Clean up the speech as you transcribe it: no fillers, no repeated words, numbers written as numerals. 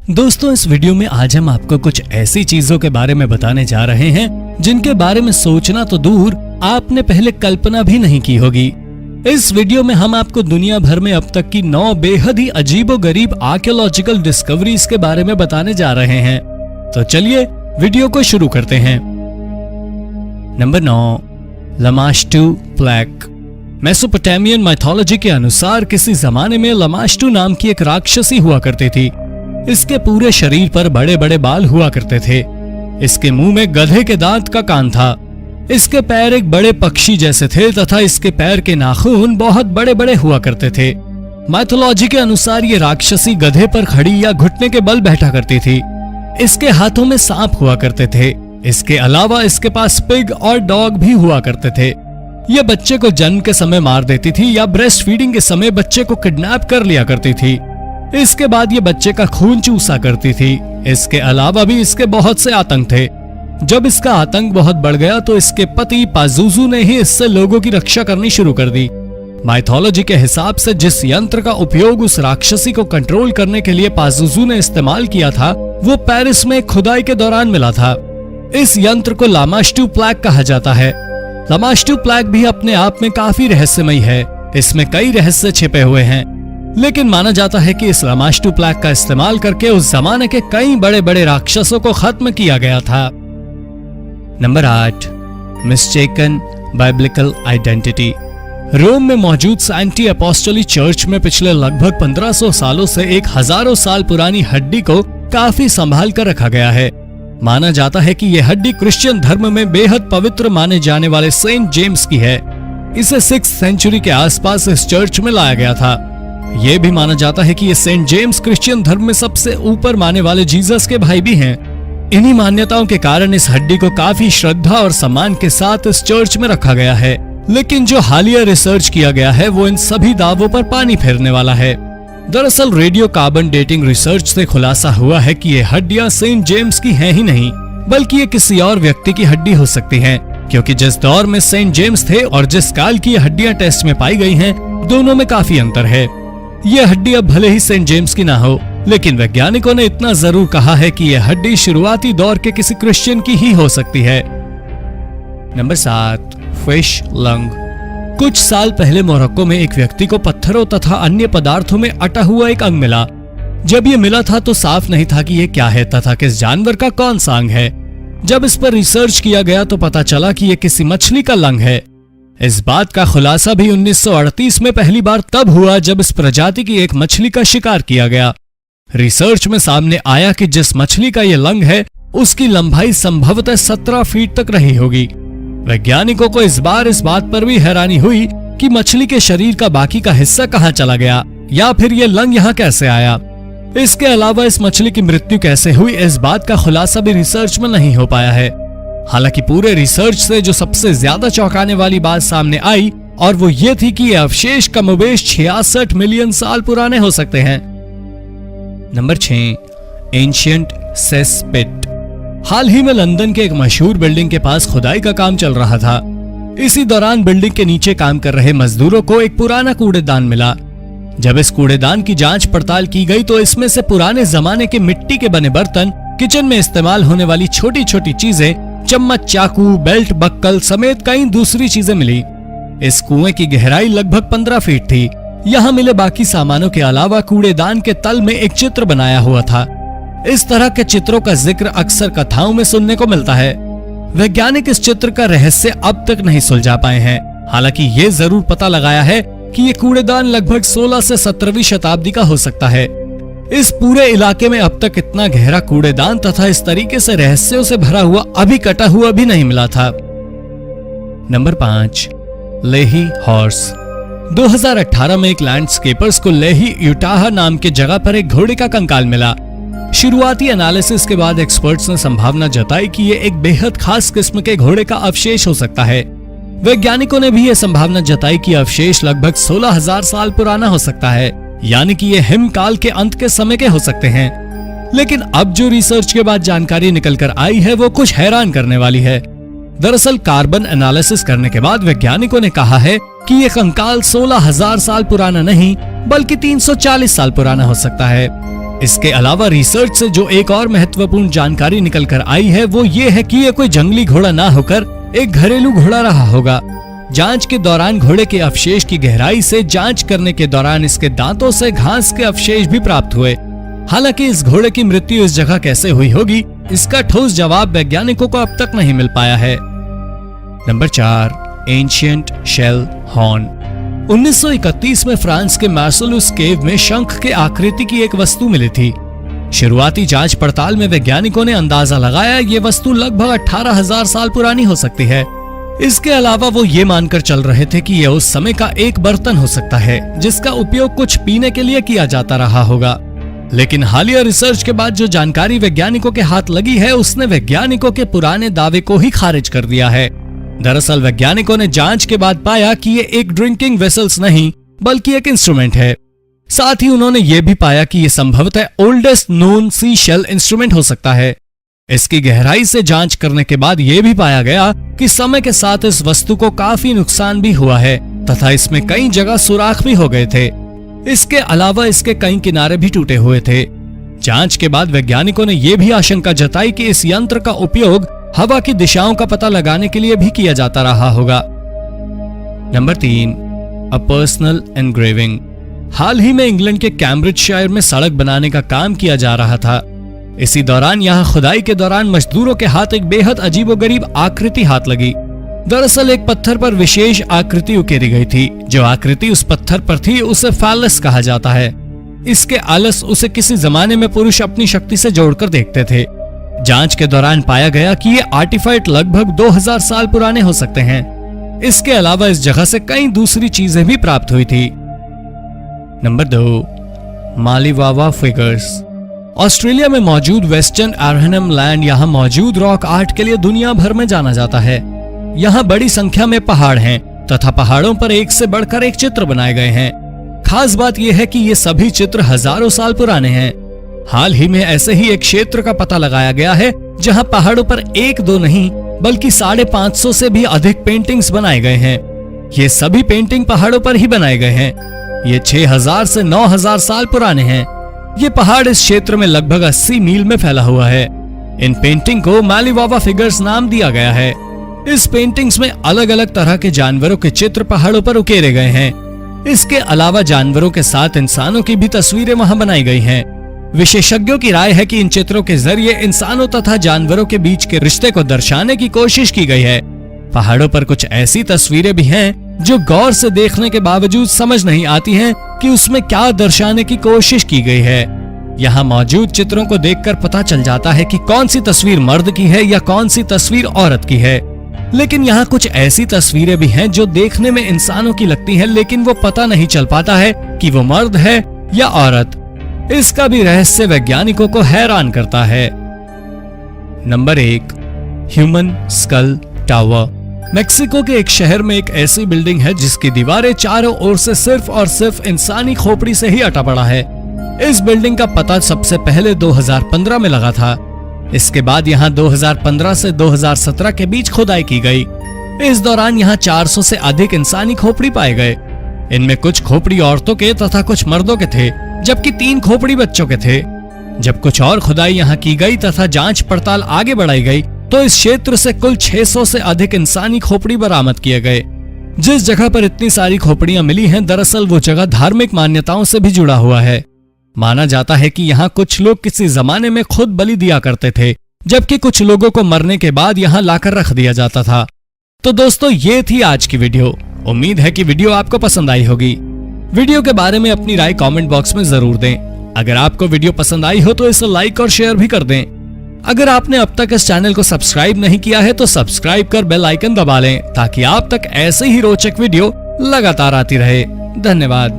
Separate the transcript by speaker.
Speaker 1: दोस्तों, इस वीडियो में आज हम आपको कुछ ऐसी चीजों के बारे में बताने जा रहे हैं जिनके बारे में सोचना तो दूर आपने पहले कल्पना भी नहीं की होगी। इस वीडियो में हम आपको दुनिया भर में अब तक की 9 बेहद ही अजीबोगरीब आर्कियोलॉजिकल डिस्कवरीज के बारे में बताने जा रहे हैं। तो चलिए वीडियो को शुरू करते हैं। Number 9, Lamashtu plaque. Mesopotamian mythology के अनुसार किसी जमाने में लमाश्टू नाम की एक राक्षसी हुआ करती थी। इसके पूरे शरीर पर बड़े बड़े बाल हुआ करते थे। इसके मुंह में गधे के दांत का कान था। इसके पैर एक बड़े पक्षी जैसे थे तथा इसके पैर के नाखून बहुत बड़े बड़े हुआ करते थे। माइथोलॉजी के अनुसार ये राक्षसी गधे पर खड़ी या घुटने के बल बैठा करती थी। इसके हाथों में सांप हुआ करते थे। इसके अलावा इसके पास पिग और डॉग भी हुआ करते थे। यह बच्चे को जन्म के समय मार देती थी या ब्रेस्ट फीडिंग के समय बच्चे को किडनैप कर लिया करती थी। इसके बाद ये बच्चे का खून चूसा करती थी। इसके अलावा भी इसके बहुत से आतंक थे। जब इसका आतंक बहुत बढ़ गया तो इसके पति पाजुजू ने ही इससे लोगों की रक्षा करनी शुरू कर दी। माइथोलॉजी के हिसाब से जिस यंत्र का उपयोग उस राक्षसी को कंट्रोल करने के लिए पाजुजू ने इस्तेमाल किया था वो पेरिस में खुदाई के दौरान मिला था। इस यंत्र को लमाश्टू प्लेक कहा जाता है। लमाश्टू प्लेक भी अपने आप में काफी रहस्यमयी है। इसमें कई रहस्य छिपे हुए हैं, लेकिन माना जाता है कि इस लमाश्टू प्लेक का इस्तेमाल करके उस जमाने के कई बड़े बड़े राक्षसों को खत्म किया गया था। Number 8, mistaken biblical identity. Rome में मौजूद सेंटी अपोस्टोली चर्च में पिछले लगभग 1500 सालों से एक हजारों साल पुरानी हड्डी को काफी संभाल कर रखा गया है। माना जाता है कि यह हड्डी क्रिश्चियन धर्म में बेहद पवित्र माने जाने वाले सेंट जेम्स की है। इसे 6th सेंचुरी के आसपास इस चर्च में लाया गया था। यह भी माना जाता है कि ये सेंट जेम्स क्रिश्चियन धर्म में सबसे ऊपर माने वाले जीसस के भाई भी हैं। इन्हीं मान्यताओं के कारण इस हड्डी को काफी श्रद्धा और सम्मान के साथ इस चर्च में रखा गया है। लेकिन जो हालिया रिसर्च किया गया है वो इन सभी दावों पर पानी फेरने वाला है। दरअसल रेडियो कार्बन डेटिंग रिसर्च से खुलासा हुआ है कि ये हड्डियां सेंट जेम्स की हैं ही नहीं, बल्कि ये किसी और व्यक्ति की हड्डी हो सकती हैं, क्योंकि जिस दौर में सेंट जेम्स थे और जिस काल की हड्डियां टेस्ट में पाई गई हैं, दोनों में काफी अंतर है। यह हड्डी अब भले ही सेंट जेम्स की ना हो, लेकिन वैज्ञानिकों ने इतना जरूर कहा है कि यह हड्डी शुरुआती दौर के किसी क्रिश्चियन की ही हो सकती है। Number 7, fish lung. कुछ साल पहले मोरक्को में एक व्यक्ति को पत्थरों तथा अन्य पदार्थों में अटा हुआ एक अंग मिला। जब यह मिला था तो साफ नहीं था कि यह क्या है तथा किस जानवर का कौन सा अंग है। जब इस पर रिसर्च किया गया तो पता चला कि यह किसी मछली का लंग है। इस बात का खुलासा भी 1938 में पहली बार तब हुआ जब इस प्रजाति की एक मछली का शिकार किया गया। रिसर्च में सामने आया कि जिस मछली का यह लंग है उसकी लंबाई संभवतः 17 फीट तक रही होगी। वैज्ञानिकों को इस बात पर भी हैरानी हुई कि मछली के शरीर का बाकी का हिस्सा कहाँ चला गया या फिर यह लंग यहाँ कैसे आया। इसके अलावा इस मछली की मृत्यु कैसे हुई इस बात का खुलासा भी रिसर्च में नहीं हो पाया है। हालांकि पूरे रिसर्च से जो सबसे ज्यादा चौंकाने वाली बात सामने आई और वो ये थी कि ये अवशेष कमोबेश 66 मिलियन साल पुराने हो सकते हैं। नंबर 6, एंशिएंट सेस पिट। हाल ही में लंदन के एक मशहूर बिल्डिंग के पास खुदाई का काम चल रहा था। इसी दौरान बिल्डिंग के नीचे काम कर रहे मजदूरों को एक पुराना कूड़ेदान मिला। जब इस कूड़ेदान की जांच पड़ताल की गई तो इसमें से पुराने जमाने के मिट्टी के बने बर्तन, किचन में इस्तेमाल होने वाली छोटी छोटी चीजें, चम्मच, चाकू, बेल्ट, बक्कल समेत कई दूसरी चीजें मिली। इस कुएं की गहराई लगभग 15 फीट थी। यहाँ मिले बाकी सामानों के अलावा कूड़ेदान के तल में एक चित्र बनाया हुआ था। इस तरह के चित्रों का जिक्र अक्सर कथाओं में सुनने को मिलता है। वैज्ञानिक इस चित्र का रहस्य अब तक नहीं सुलझा पाए हैं। हालांकि ये जरूर पता लगाया है कि ये कूड़ेदान लगभग 16 से 17वीं शताब्दी का हो सकता है। इस पूरे इलाके में अब तक इतना गहरा कूड़ेदान तथा इस तरीके से रहस्यों से भरा हुआ अभी कटा हुआ भी नहीं मिला था। नंबर 5, लेही हॉर्स। 2018 में एक लैंडस्केपर्स को लेही यूटाह नाम के जगह पर एक घोड़े का कंकाल मिला। शुरुआती एनालिसिस के बाद एक्सपर्ट्स ने संभावना जताई कि यह एक बेहद खास किस्म के घोड़े का अवशेष हो सकता है। वैज्ञानिकों ने भी यह संभावना जताई कि अवशेष लगभग 16,000 साल पुराना हो सकता है, यानी कि ये हिमकाल के अंत के समय के हो सकते हैं। लेकिन अब जो रिसर्च के बाद जानकारी निकल कर आई है वो कुछ हैरान करने वाली है। दरअसल कार्बन एनालिसिस करने के बाद वैज्ञानिकों ने कहा है कि ये कंकाल 16,000 साल पुराना नहीं बल्कि 340 साल पुराना हो सकता है। इसके अलावा रिसर्च से जो एक और महत्वपूर्ण जानकारी निकल कर आई है वो ये है कि ये कोई जंगली घोड़ा ना होकर एक घरेलू घोड़ा रहा होगा। जांच के दौरान घोड़े के अवशेष की गहराई से जांच करने के दौरान इसके दांतों से घास के अवशेष भी प्राप्त हुए। हालांकि इस घोड़े की मृत्यु इस जगह कैसे हुई होगी, इसका ठोस जवाब वैज्ञानिकों को अब तक नहीं मिल पाया है। Number 4, ancient shell horn. 1931 में फ्रांस के मार्सेलस केव में शंख के आकृति की एक वस्तु मिली थी। शुरुआती जांच पड़ताल में वैज्ञानिकों ने अंदाजा लगाया ये वस्तु लगभग 18,000 साल पुरानी हो सकती है। इसके अलावा वो ये मानकर चल रहे थे कि यह उस समय का एक बर्तन हो सकता है जिसका उपयोग कुछ पीने के लिए किया जाता रहा होगा। लेकिन हालिया रिसर्च के बाद जो जानकारी वैज्ञानिकों के हाथ लगी है उसने वैज्ञानिकों के पुराने दावे को ही खारिज कर दिया है। दरअसल वैज्ञानिकों ने जांच के बाद पाया कि ये एक ड्रिंकिंग वेसल्स नहीं बल्कि एक इंस्ट्रूमेंट है। साथ ही उन्होंने ये भी पाया कि ये संभवतः ओल्डेस्ट नोन सी शेल इंस्ट्रूमेंट हो सकता है। इसकी गहराई से जांच करने के बाद यह भी पाया गया कि समय के साथ इस वस्तु को काफी नुकसान भी हुआ है तथा इसमें कई जगह सुराख भी हो गए थे। इसके अलावा इसके कई किनारे भी टूटे हुए थे। जांच के बाद वैज्ञानिकों ने यह भी आशंका जताई कि इस यंत्र का उपयोग हवा की दिशाओं का पता लगाने के लिए भी किया जाता रहा होगा। Number 3, a personal engraving. हाल ही में इंग्लैंड के कैम्ब्रिजशायर में सड़क बनाने का काम किया जा रहा था। इसी दौरान यहाँ खुदाई के दौरान मजदूरों के हाथ एक बेहद अजीबोगरीब आकृति हाथ लगी। दरअसल एक पत्थर पर विशेष आकृति उकेरी गई थी। जो आकृति उस पत्थर पर थी उसे फैलस कहा जाता है। इसके आलस उसे किसी जमाने में पुरुष अपनी शक्ति से जोड़कर देखते थे। जांच के दौरान पाया गया कि ये आर्टिफैक्ट लगभग 2000 साल पुराने हो सकते हैं। इसके अलावा इस जगह से कई दूसरी चीजें भी प्राप्त हुई थी। Number 2, मालीवावा figures. ऑस्ट्रेलिया में मौजूद वेस्टर्न आर्हनम लैंड यहाँ मौजूद रॉक आर्ट के लिए दुनिया भर में जाना जाता है। यहाँ बड़ी संख्या में पहाड़ हैं तथा पहाड़ों पर एक से बढ़कर एक चित्र बनाए गए हैं। खास बात यह है कि ये सभी चित्र हजारों साल पुराने हैं। हाल ही में ऐसे ही एक क्षेत्र का पता लगाया गया है जहाँ पहाड़ों पर 1-2 नहीं बल्कि 550 से भी अधिक पेंटिंग्स बनाए गए हैं। ये सभी पेंटिंग पहाड़ों पर ही बनाए गए हैं। ये 6000 से 9000 साल पुराने हैं। ये पहाड़ इस क्षेत्र में लगभग 80 मील में फैला हुआ है। इन पेंटिंग को मालीवावा फिगर्स नाम दिया गया है। इस पेंटिंग्स में अलग अलग तरह के जानवरों के चित्र पहाड़ों पर उकेरे गए हैं। इसके अलावा जानवरों के साथ इंसानों की भी तस्वीरें वहां बनाई गई हैं। विशेषज्ञों की राय है कि इन चित्रों के जरिए इंसानों तथा जानवरों के बीच के रिश्ते को दर्शाने की कोशिश की गई है। पहाड़ों पर कुछ ऐसी तस्वीरें भी हैं जो गौर से देखने के बावजूद समझ नहीं आती हैं कि उसमें क्या दर्शाने की कोशिश की गई है। यहाँ मौजूद चित्रों को देखकर पता चल जाता है कि कौन सी तस्वीर मर्द की है या कौन सी तस्वीर औरत की है। लेकिन यहाँ कुछ ऐसी तस्वीरें भी हैं जो देखने में इंसानों की लगती हैं, लेकिन वो पता नहीं चल पाता है कि वो मर्द है या औरत। इसका भी रहस्य वैज्ञानिकों को हैरान करता है। Number 1, human school tower. Mexico के एक शहर में एक ऐसी बिल्डिंग है जिसकी दीवारें चारों ओर से सिर्फ और सिर्फ इंसानी खोपड़ी से ही अटा पड़ा है। इस बिल्डिंग का पता सबसे पहले 2015 में लगा था। इसके बाद यहाँ 2015 से 2017 के बीच खुदाई की गई। इस दौरान यहाँ 400 से अधिक इंसानी खोपड़ी पाए गए। इनमें कुछ खोपड़ी औरतों के तथा कुछ मर्दों के थे, जबकि 3 खोपड़ी बच्चों के थे। जब कुछ और खुदाई यहाँ की गई तथा जांच पड़ताल आगे बढ़ाई गई तो इस क्षेत्र से कुल 600 से अधिक इंसानी खोपड़ी बरामद किए गए। जिस जगह पर इतनी सारी खोपड़ियां मिली हैं, दरअसल वो जगह धार्मिक मान्यताओं से भी जुड़ा हुआ है। माना जाता है कि यहाँ कुछ लोग किसी जमाने में खुद बलि दिया करते थे, जबकि कुछ लोगों को मरने के बाद यहाँ लाकर रख दिया जाता था। तो दोस्तों, ये थी आज की वीडियो। उम्मीद है कि वीडियो आपको पसंद आई होगी। वीडियो के बारे में अपनी राय कमेंट बॉक्स में जरूर दें। अगर आपको वीडियो पसंद आई हो तो इसे लाइक और शेयर भी कर दें। अगर आपने अब तक इस चैनल को सब्सक्राइब नहीं किया है तो सब्सक्राइब कर बेल आइकन दबा लें ताकि आप तक ऐसे ही रोचक वीडियो लगातार आती रहे। धन्यवाद।